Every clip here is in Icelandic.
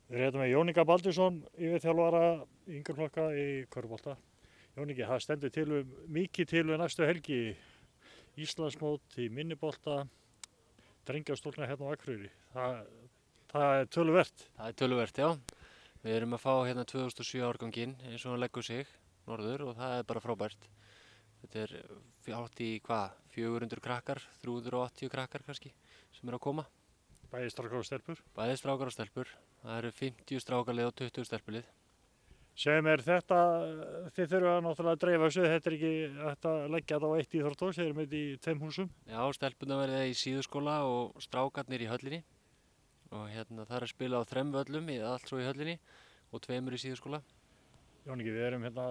Við erum hérna með Jón Inga Baldursson, yfirþjálfara yngri flokka í körfubolta. Jón Ingi, það stendur mikið til við næstu helgi. Íslandsmót í minnibolta, drengjastólna hérna á Akureyri. Það er töluvert. Það er töluvert, já. Við erum að fá hérna 2007 árganginn eins og hann leggur sig norður og það er bara frábært. Þetta er hátt í 400 krakkar, 380 krakkar kannski sem eru að koma. Bæði strákar og stelpur. Bæði strákar og stelpur. Það eru 50 strákarlið og 20 stelpulið. Sem er þetta, þið þurfa náttúrulega að dreifa þessu, þetta er ekki hægt að leggja þetta á eitt íþróttahús, þeir eru með þetta í 2 húsum. Já, stelpurnar verða í síðuskóla og strákarnir í höllinni. Og hérna það er að spila á 3 völlum, allt svo í höllinni og 2 í síðuskóla. Jón Ingi, við erum hérna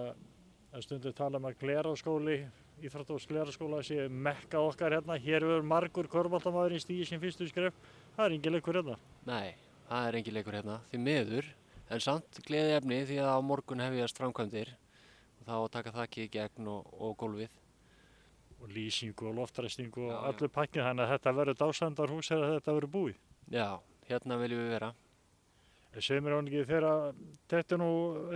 að stundu tala um að Glerárskóli, íþróttahús Glerárskóla sé mekka okkar hérna. Hér verður margur körfuboltamaður í stígi sín fyrstu skref. Það er engin leikur hérna. Nei, það er engin leikur hérna, því miður. En samt gleðiefni því að á morgun hefjast framkvæmdir og þá að taka þakið í gegn og gólfið. Og lýsingu og loftræstingu og allur pakkið, þannig að þetta verður dásandarhús eða þetta verður búið. Já, hérna viljum við vera. Segir mér Jón Ingi, þegar þetta er nú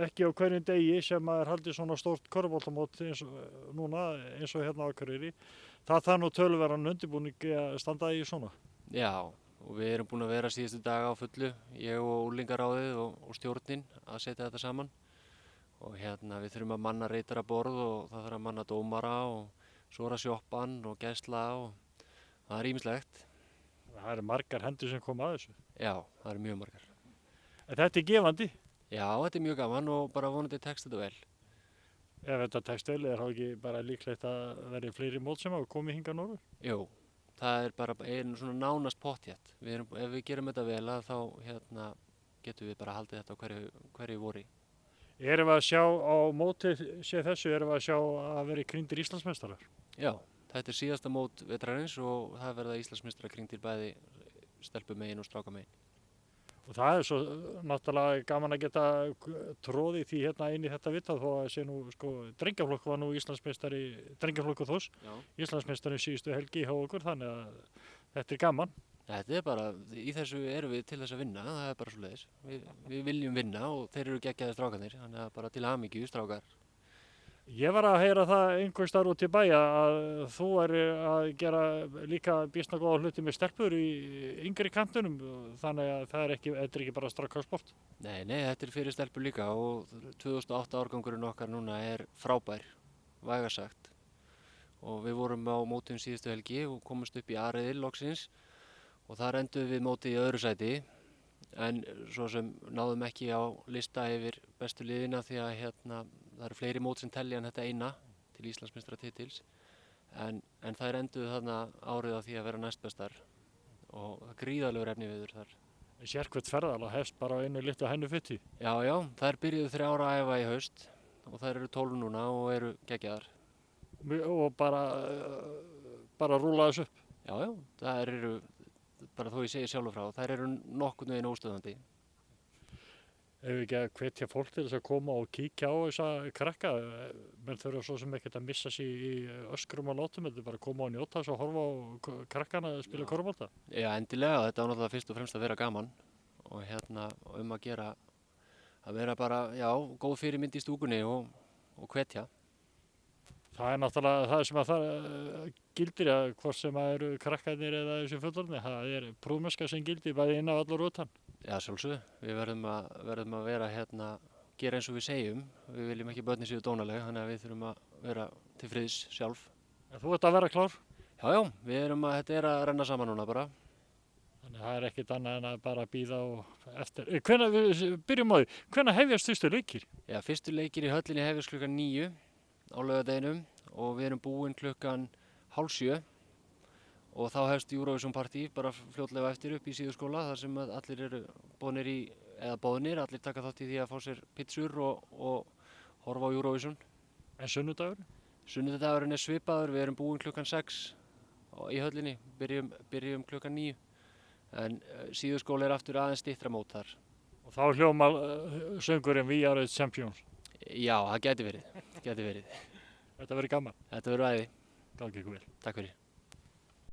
ekki á hverjum degi sem er haldið svona stórt körfuboltamót eins og hérna á Akureyri. Það þarf nú töluverðan undirbúning að standa í svona. Já. Og við erum búin að vera síðustu daga á fullu, ég og úlingaráðið og stjórnin að setja þetta saman. Og hérna við þurfum að manna reitaraborð og það þarf að manna dómara og svo er að sjoppan og gæsla og það er ýmislegt. Það eru margar hendur sem koma að þessu. Já, það eru mjög margar. En þetta er gefandi? Já, þetta er mjög gaman og bara vonandi tekst þetta vel. Ef þetta tekst vel, er það ekki bara líklegt að verði fleiri mót sem hafa komið hingað norður? Jú. Það er bara einu svona nánast pottþétt. Ef við gerum þetta vel þá getum við bara haldið þetta á hverju vori. Erum við að sjá á móti erum við að sjá að vera krýndir Íslandsmeistarar? Já, þetta er síðasta mót vetrarins og það verða Íslandsmeistarar krýndir bæði stelpumegin og strákamegin. Og það er svo náttúrulega gaman að geta tróðið því hérna inn í þetta vitað þó að sé nú drengjaflokk var nú Íslandsmeistari, drengjaflokkur Þórs, Íslandsmeistari síðustu helgi hjá okkur, þannig að þetta er gaman. Þetta er bara, í þessu erum við til þess að vinna, það er bara svoleiðis. Við viljum vinna og þeir eru geggjaðir strákarnir, þannig að bara til hamingju strákar. Ég var að heyra það einhvers staðar út í bæ að þú er að gera líka býsna góða hluti með stelpur í yngri kantunum, þannig að þetta er ekki bara strákasport. Nei, þetta er fyrir stelpur líka og 2008 árgangurinn okkar núna er frábær, vægast sagt. Og við vorum á mótum síðustu helgi og komumst upp í A-riðil loksins og þar enduðum við mótið í öðru sæti. En svo sem náðum ekki á lista yfir bestu liðina því að það eru fleiri mót sem telja en þetta eina til Íslandsmeistaratitils. En þær enduðu þarna árið á því að vera næstbestar og gríðarlegur efniviður þar. Sérhvert ferðalag hefst bara á einu litlu hennufutti. Já, þær byrjuðu 3 ára að æfa í haust og þær eru 12 núna og eru geggjaðar. Og bara rúla þessu upp? Já, þær eru, bara þó ég segi sjálfur frá, þær eru nokkurn veginn óstöðandi. Ef við ekki að hvetja fólk til þess að koma og kíkja á þessa krakka, menn þurfa svo sem ekkert að missa sig í öskrum og látum, þetta er bara að koma og njóta þess að horfa á krakkana að spila körfubolta. Já, endilega, þetta á náttúrulega fyrst og fremst að vera gaman og að gera, að vera bara, góð fyrirmynd í stúkunni og hvetja. Það er náttúrulega það sem að það gildir að hvort sem að eru krakkarnir eða þessi fullorðnir, það er prúðmennska sem gildir bæði inn af allar utan. Já, sjálfsögðu. Við verðum að vera gera eins og við segjum. Við viljum ekki börnin séu dónaleg, þannig að við þurfum að vera til friðs sjálf. En þú ert að vera klár? Já, þetta er að renna saman núna bara. Þannig að það er ekkert annað en að bara bíða og eftir. Byrjum á því, hvenær hefjast fyrstu leikir? Já, fyrstu leikir í höllinni hefjast klukkan 9 á laugardeginum og við erum búin klukkan 6:30. Og þá hefst Eurovision partí bara fljótlega eftir upp í síðuskóla þar sem allir eru boðnir, allir taka þátt í því að fá sér pizzur og horfa á Eurovision. En sunnudagurinn? Sunnudagurinn er svipaður, við erum búin klukkan 6 í höllinni, byrjum klukkan 9. En síðuskóla er aftur aðeins styttra mót þar. Og þá hljómar söngurinn We Are the Champions? Já, það gæti verið. Þetta verður gaman? Þetta verður æði. Gangi ykkur vel. Takk fyrir.